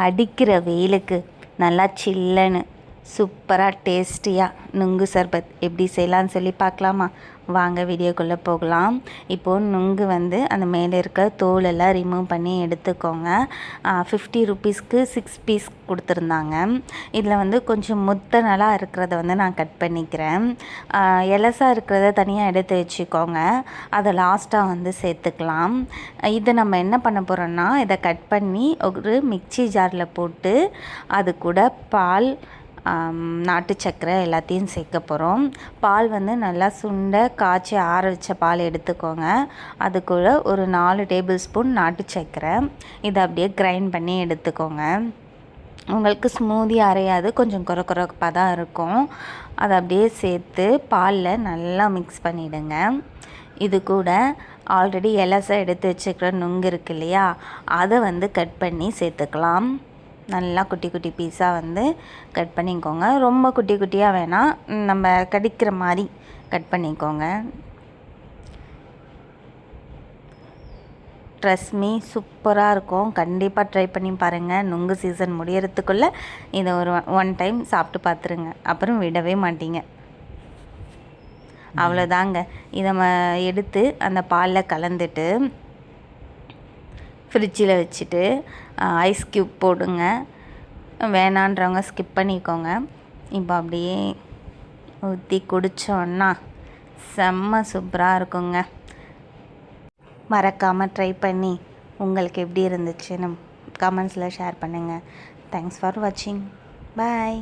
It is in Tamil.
அடிக்கிற வெயிலுக்கு நல்லா சில்லுன்னு சூப்பராக டேஸ்டியாக நுங்கு சர்பத் எப்படி செய்யலான்னு சொல்லி பார்க்கலாமா? வாங்க வீடியோக்குள்ளே போகலாம். இப்போது நுங்கு அந்த மேலே இருக்க தோலெல்லாம் ரிமூவ் பண்ணி எடுத்துக்கோங்க. 50 ருபீஸ்க்கு 6 பீஸ் கொடுத்துருந்தாங்க. இதில் கொஞ்சம் முத்தனலாக இருக்கிறத நான் கட் பண்ணிக்கிறேன். எலசாக இருக்கிறத தனியாக எடுத்து வச்சுக்கோங்க. அதை லாஸ்ட்டாக சேர்த்துக்கலாம். இதை நம்ம என்ன பண்ண போகிறோன்னா, இதை கட் பண்ணி ஒரு மிக்சி ஜாரில் போட்டு அது கூட பால், நாட்டு சர்க்கரை எல்லாத்தையும் சேர்க்க போகிறோம். பால் நல்லா சுண்ட காய்ச்சி ஆற வச்ச பால் எடுத்துக்கோங்க. அது கூட ஒரு 4 டேபிள் ஸ்பூன் நாட்டு சர்க்கரை, இதை அப்படியே கிரைண்ட் பண்ணி எடுத்துக்கோங்க. உங்களுக்கு ஸ்மூதி அரையாது, கொஞ்சம் குறப்பாக தான் இருக்கும். அதை அப்படியே சேர்த்து பாலில் நல்லா மிக்ஸ் பண்ணிவிடுங்க. இது கூட ஆல்ரெடி எலசை எடுத்து வச்சுக்கிற நுங்கு இருக்கு இல்லையா, அதை கட் பண்ணி சேர்த்துக்கலாம். நல்லா குட்டி குட்டி பீஸாக கட் பண்ணிக்கோங்க. ரொம்ப குட்டி குட்டியாக வேணாம், நம்ம கடிக்கிற மாதிரி கட் பண்ணிக்கோங்க. ட்ரஸ்மி சூப்பராக இருக்கும். கண்டிப்பாக ட்ரை பண்ணி பாருங்கள். நுங்கு சீசன் முடியறதுக்குள்ளே இதை ஒரு ஒன் டைம் சாப்பிட்டு பார்த்துருங்க, அப்புறம் விடவே மாட்டீங்க. அவ்வளோதாங்க. இதை எடுத்து அந்த பாலில் கலந்துட்டு ஃப்ரிட்ஜில் வச்சுட்டு ஐஸ் க்யூப் போடுங்க. வேணான்றவங்க ஸ்கிப் பண்ணிக்கோங்க. இப்போ அப்படியே ஊற்றி குடித்தோன்னா செம்ம சூப்பராக இருக்குங்க. மறக்காமல் ட்ரை பண்ணி உங்களுக்கு எப்படி இருந்துச்சுன்னு கமெண்ட்ஸில் ஷேர் பண்ணுங்கள். தேங்க்ஸ் ஃபார் வாட்சிங். பாய்.